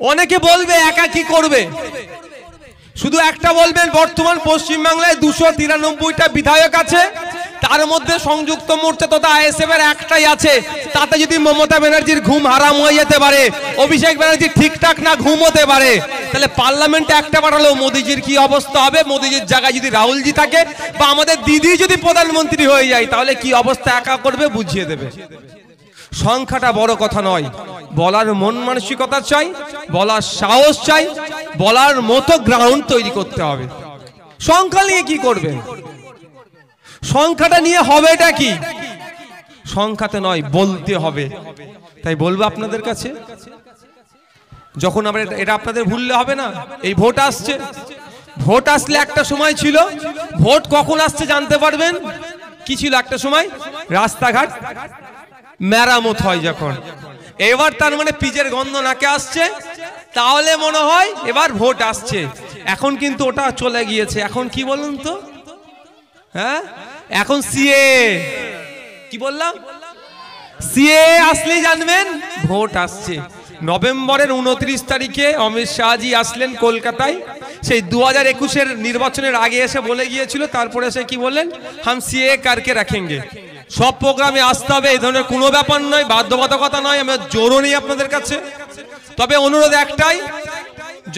অনেকে বলবে একা কি করবে, শুধু একটা বলবেন বর্তমান পশ্চিমবাংলায় 293টা বিধায়ক আছে, তার মধ্যে সংযুক্ত মোর্চা তথা আইএসএফ এর একটাই আছে, তাতে যদি মমতা ব্যানার্জির ঘুম হারাম হয়ে যেতে পারে, অভিষেক ব্যানার্জি ঠিকঠাক না ঘুম হতে পারে, তাহলে পার্লামেন্টে একটা পাঠালেও মোদিজির কি অবস্থা হবে? মোদিজির জায়গায় যদি রাহুলজি থাকে বা আমাদের দিদি যদি প্রধানমন্ত্রী হয়ে যায়, তাহলে কি অবস্থা একা করবে বুঝিয়ে দেবে। সংখ্যাটা বড় কথা নয়, বলার মন মানসিকতা চাই, বলার সাহস চাই, বলার মতো গ্রাউন্ড তৈরি করতে হবে। সংখ্যা নিয়ে কি করবে? সংখ্যাটা নিয়ে হবেটা কি? সংখ্যাতে নয়, বলতে হবে। তাই বলবো আপনাদের কাছে, যখন আমরা এটা আপনাদের ভুললে হবে না। এই ভোট আসছে, ভোট আসলে একটা সময় ছিল, ভোট কখন আসছে জানতে পারবেন কি ছিল একটা সময়? রাস্তাঘাট মেরামত হয় যখন। এবার তার মানে পিচের গন্ধ নাকে আসছে, তাহলে মনে হয় এবার ভোট আসছে। এখন কিন্তু ওটা চলে গিয়েছে। এখন কি বলুন তো? হ্যাঁ, এখন সিএ, কি বললাম? সিএ আসলেই জানবেন ভোট আসছে। নভেম্বরের 29 তারিখে অমিত শাহজি আসলেন কলকাতায়, সেই 2021-এর নির্বাচনের আগে এসে বলে গিয়েছিল, তারপরে এসে কি বললেন? হাম সিএ কারকে রাখেঙ্গে। সব প্রোগ্রামে আসতে হবে, এই ধরনের কোনো ব্যাপার নয়, বাধ্যবাধকতা নয়, আমি জোরও নেই আপনাদের কাছে। তবে অনুরোধ একটাই,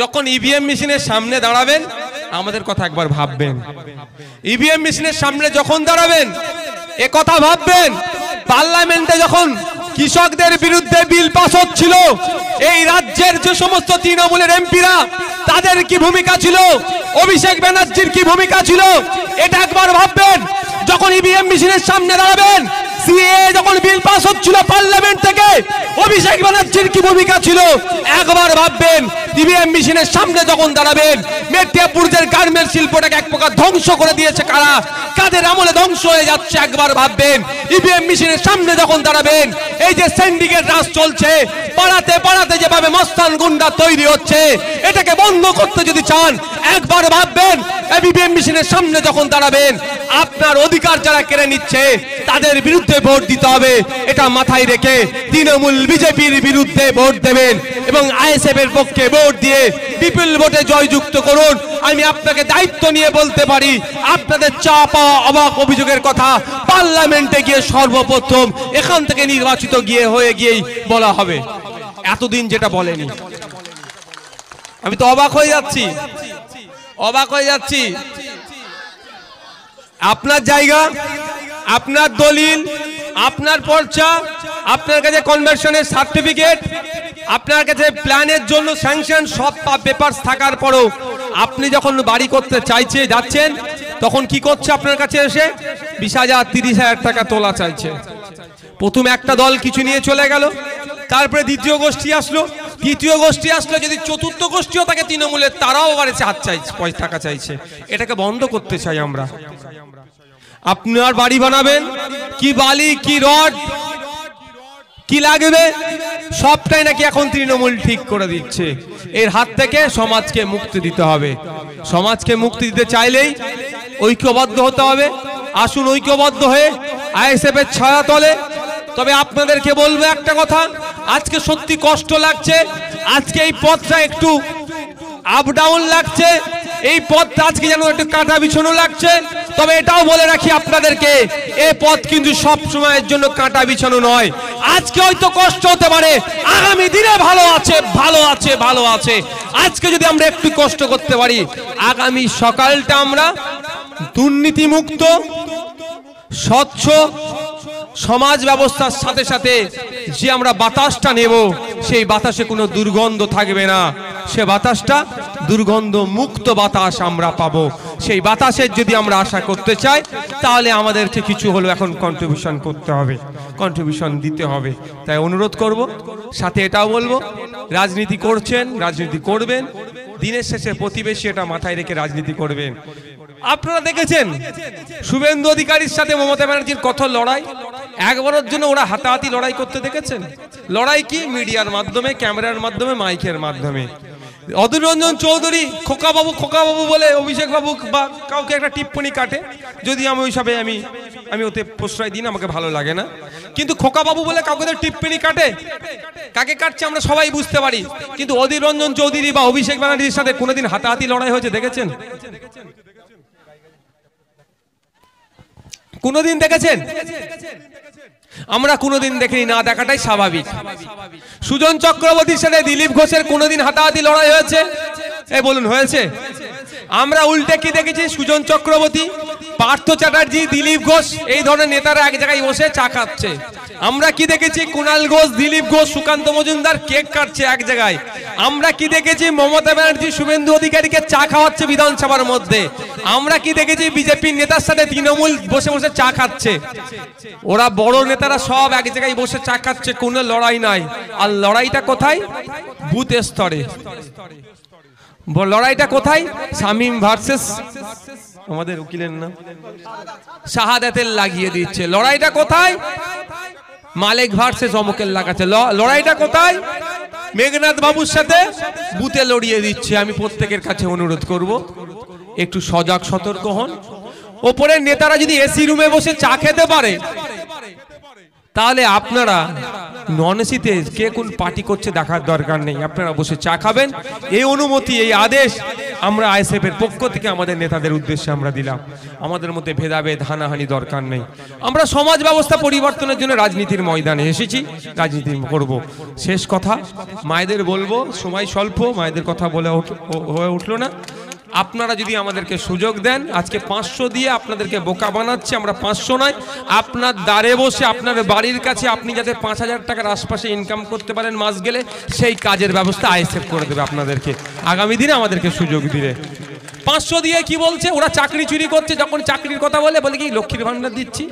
যখন ইভিএম মেশিনের সামনে দাঁড়াবেন আমাদের কথা একবার ভাববেন। ইভিএম মেশিনের সামনে যখন দাঁড়াবেন এ কথা ভাববেন, পার্লামেন্টে যখন কৃষকদের বিরুদ্ধে বিল পাস হচ্ছিল, এই রাজ্যের যে সমস্ত তৃণমূলের এমপিরা, তাদের কি ভূমিকা ছিল, অভিষেক ব্যানার্জির কি ভূমিকা ছিল, এটা একবার ভাববেন। যখন ইভিএম মেশিনের সামনে দাঁড়াবেন, সিএ যখন বিল পাস হচ্ছিল পার্লামেন্ট থেকে, অভিষেক ব্যানার্জির কি ভূমিকা ছিল একবার ভাববেন। ইভিএম মেশিনের সামনে যখন দাঁড়াবেন, মেদিনীপুরের গার্মেন্টস শিল্পটাকে এক প্রকার ধ্বংস করে দিয়েছে কারা, কাদের আমলে ধ্বংস হয়ে যাচ্ছে একবার ভাববেন। ইভিএম মেশিনের সামনে যখন দাঁড়াবেন, এই যে সিন্ডিকেট রাজ চলছে, পাড়াতে পাড়াতে যেভাবে মস্তান গুন্ডা তৈরি হচ্ছে, এটাকে বন্ধ করতে যদি চান একবার ভাববেন। ইভিএম মেশিনের সামনে যখন দাঁড়াবেন, আপনার অধিকার যারা কেড়ে নিচ্ছে তাদের বিরুদ্ধে ভোট দিতে হবে, এটা মাথায় রেখে তৃণমূল বিজেপির বিরুদ্ধে ভোট দেবেন এবং আইএসএফ এর পক্ষে ভোট দিয়ে বিপুল ভোটে জয়যুক্ত করুন। আমি আপনাকে দায়িত্ব নিয়ে বলতে পারি, আপনাদের চাপা অবাক অভিযোগের কথা পার্লামেন্টে গিয়ে সর্বপ্রথম এখান থেকে নির্বাচিত গিয়েই বলা হবে। এতদিন যেটা বলেনি, আমি তো অবাক হয়ে যাচ্ছি, অবাক হয়ে যাচ্ছি। আপনার জায়গা, আপনার দলিল, আপনার পর্চা, আপনার কাছে কনভার্সনের সার্টিফিকেট, আপনার কাছে প্ল্যানের জন্য স্যাংশন সব পেপারস থাকার পরও আপনি যখন বাড়ি করতে যাচ্ছেন, তখন কি করছে? আপনার কাছে এসে 20,000 30,000 টাকা তোলা চাইছে। প্রথম একটা দল কিছু নিয়ে চলে গেল, তারপরে দ্বিতীয় গোষ্ঠী আসলো, তৃতীয় গোষ্ঠী আসলো, যদি চতুর্থ গোষ্ঠীও থাকে তৃণমূলের, তারাও আবার হাত চাইছে, টাকা চাইছে। এটাকে বন্ধ করতে চাই আমরা। আপনার বাড়ি বানাবেন, কি বালি, কি রড, কি লাগবে, সবটাই নাকি এখন তৃণমূল ঠিক করে দিচ্ছে। এর হাত থেকে সমাজকে মুক্তি দিতে হবে। সমাজকে মুক্তি দিতে চাইলেই ঐক্যবদ্ধ হতে হবে। আসুন ঐক্যবদ্ধ হয়ে আইএসএফ এর ছায়া তলে। তবে আপনাদেরকে বলবো একটা কথা, আজকে সত্যি কষ্ট লাগছে, আজকে এই পথটা একটু আপ ডাউন লাগছে, এই পথটা আজকে যেন একটু কাটা বিছানো লাগছে। তবে এটাও বলে রাখি আপনাদেরকে, এই পথ কিন্তু সব সময়ের জন্য কাটা বিছানো নয়। আজকে হয়তো কষ্ট হতে পারে, আগামী দিনে ভালো আছে, ভালো আছে, ভালো আছে। আজকে যদি আমরা একটু কষ্ট করতে পারি, আগামী সকালটা আমরা দুর্নীতিমুক্ত স্বচ্ছ সমাজ ব্যবস্থার সাথে সাথে যে আমরা বাতাসটা নেব, সেই বাতাসে কোনো দুর্গন্ধ থাকবে না, সে বাতাসটা দুর্গন্ধ মুক্ত বাতাস আমরা পাবো। সেই বাতাসের যদি আমরা আশা করতে চাই, তাহলে আমাদেরকে কিছু হলো এখন কন্ট্রিবিউশন করতে হবে, কন্ট্রিবিউশন দিতে হবে। তাই অনুরোধ করব, সাথে এটাও বলবো, রাজনীতি করছেন, রাজনীতি করবেন, দিনের শেষে প্রতিবেশী এটা মাথায় রেখে রাজনীতি করবেন। আপনারা দেখেছেন শুভেন্দু অধিকারীর সাথে মমতা ব্যানার্জির কত লড়াই, একবারের জন্য ওরা হাতাহাতি লড়াই করতে দেখেছেন? লড়াই কি? মিডিয়ার মাধ্যমে, ক্যামেরার মাধ্যমে, মাইকের মাধ্যমে। অধীর রঞ্জন চৌধুরী খোকা বাবু বলে অভিষেক বাবু বা কাউকে একটা টিপ্পনি কাটে, যদি আমি ওই সবে আমি ওতে প্রশ্রয় দিই না, আমাকে ভালো লাগে না। কিন্তু খোকা বাবু বলে কাউকে টিপ্পনি কাটে, কাকে কাটছে আমরা সবাই বুঝতে পারি। কিন্তু অধীর রঞ্জন চৌধুরী বা অভিষেক ব্যানার্জির সাথে কোনোদিন হাতাহাতি লড়াই হয়েছে দেখেছেন? কোনোদিন দেখেছেন? আমরা কোনোদিন দেখিনি, না দেখাটাই স্বাভাবিক। সুজন চক্রবর্তীর সাথে দিলীপ ঘোষের কোনোদিন হাতাহাতি লড়াই হয়েছে? বলুন হয়েছে? আমরা উল্টে কি দেখেছি? সুজন চক্রবর্তী, পার্থ চ্যাটার্জি, দিলীপ ঘোষ এই ধরনের নেতারা এক জায়গায় বসে চা খাচ্ছে। আমরা কি দেখেছি? কুণাল ঘোষ, দিলীপ ঘোষ, সুকান্ত মজুমদার কেক কাটছে এক জায়গায়। আমরা কি দেখেছি? মমতা ব্যানার্জি শুভেন্দু অধিকারীকে চা খাওয়াচ্ছে বিধানসভার মধ্যে। আমরা কি দেখেছি? বিজেপির নেতার সাথে তৃণমূল বসে বসে চা খাচ্ছে। ওরা বড় নেতারা সব এক জায়গায় বসে চা খাচ্ছে, কোনো লড়াই নাই। আর লড়াইটা কোথায়? বুথ স্তরে। লড়াইটা কোথায়? শামীম ভার্সেস আমাদের উকিলের নাম শাহাদাতের লাগিয়ে দিচ্ছে। লড়াইটা কোথায়? মালিক ভার্সেস অমুকের লাগাচ্ছে। লড়াইটা কোথায়? মেঘনাথ বাবুর সাথে বুথে লড়িয়ে দিচ্ছে। আমি প্রত্যেকের কাছে অনুরোধ করব, একটু সজাগ সতর্ক হন। ওপরের নেতারা যদি এসি রুমে বসে চা খেতে পারে, তাহলে আপনারা নন এসিতে কে কোন পার্টি করছে দেখার দরকার নেই, আপনারা বসে চা খাবেন। এই অনুমতি, এই আদেশ আমরা আইএসএফ এর পক্ষ থেকে আমাদের নেতাদের উদ্দেশ্যে আমরা দিলাম। আমাদের মধ্যে ভেদাভেদ হানাহানি দরকার নেই। আমরা সমাজ ব্যবস্থা পরিবর্তনের জন্য রাজনীতির ময়দানে এসেছি, রাজনীতি করব। শেষ কথা মায়েদের বলবো, সময় স্বল্প, মায়েদের কথা বলে হয়ে উঠলো না। আপনারা যদি আমাদেরকে সুযোগ দেন, আজকে 500 দিয়ে আপনাদেরকে বোকা বানাচ্ছে, আমরা 500 নয়, আপনার দ্বারে বসে আপনার বাড়ির কাছে আপনি যাতে 5000 টাকার আশপাশে ইনকাম করতে পারেন মাস গেলে, সেই কাজের ব্যবস্থা আইএসএফ করে দেবে আপনাদেরকে আগামী দিনে আমাদেরকে সুযোগ দিলে। 500 দিয়ে কি বলছে? ওরা চাকরি চুরি করছে। যখন চাকরির কথা বলে কি লক্ষ্মীর ভান্ডার দিচ্ছি।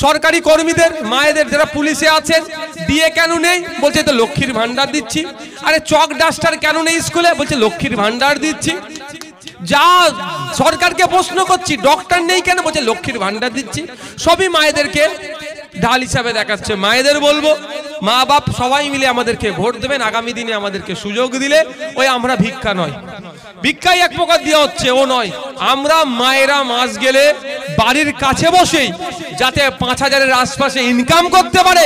সরকারি কর্মীদের মায়েদের যারা পুলিশে আছেন দিয়ে কেন নেই? বলছে তো লক্ষ্মীর ভান্ডার দিচ্ছি। আরে চক ডাস্টার কেন নেই স্কুলে? বলছে লক্ষ্মীর ভান্ডার দিচ্ছি। যা সরকারকে প্রশ্ন করছি, ডক্টর নেই কেন? বলছে লক্ষ্মীর ভান্ডার দিচ্ছি। সবই মায়েদেরকে ঢাল হিসাবে দেখাচ্ছে। মায়েদের বলবো, মা বাপ সবাই মিলে আমাদেরকে ভোট দেবেন। আগামী দিনে আমাদেরকে সুযোগ দিলে ওই আমরা ভিক্ষা নয়, ভিক্ষাই এক প্রকার দেওয়া হচ্ছে ও নয়, আমরা মায়েরা মাস গেলে বাড়ির কাছে বসেই যাতে 5000-এর আশপাশে ইনকাম করতে পারে,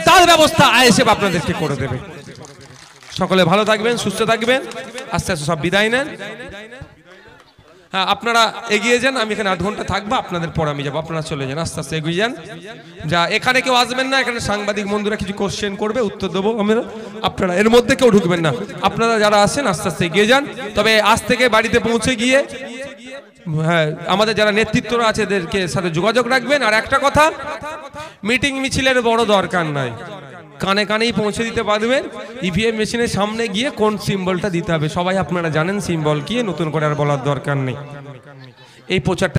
তার ব্যবস্থা আইএসএফ আপনাদেরকে করে দেবে। সকলে ভালো থাকবেন, সুস্থ থাকবেন। আস্তে আস্তে সব বিদায় নেন। হ্যাঁ, আপনারা এগিয়ে যান। আমি এখানে 8 ঘন্টা থাকবো, আপনাদের পর আমি যাবো। আপনারা চলে যান, আস্তে আস্তে এগিয়ে যান। যা এখানে কেউ আসবেন না, এখানে সাংবাদিক বন্ধুরা কিছু কোশ্চেন করবে, উত্তর দেবো আমরা। আপনারা এর মধ্যে কেউ ঢুকবেন না। আপনারা যারা আসেন আস্তে আস্তে এগিয়ে যান। তবে আজ থেকে বাড়িতে পৌঁছে গিয়ে হ্যাঁ আমাদের যারা নেতৃত্বরা আছে এদেরকে সাথে যোগাযোগ রাখবেন। আর একটা কথা, মিটিং মিছিলের বড় দরকার নাই, কানে কানেই পৌঁছে দিতে পারবেন। ইভিএম মেশিনের সামনে গিয়ে কোন সিম্বলটা দিতে হবে সবাই আপনারা জানেন, সিম্বল কি, নতুন করে আর বলার দরকার নেই। এই প্রচারটা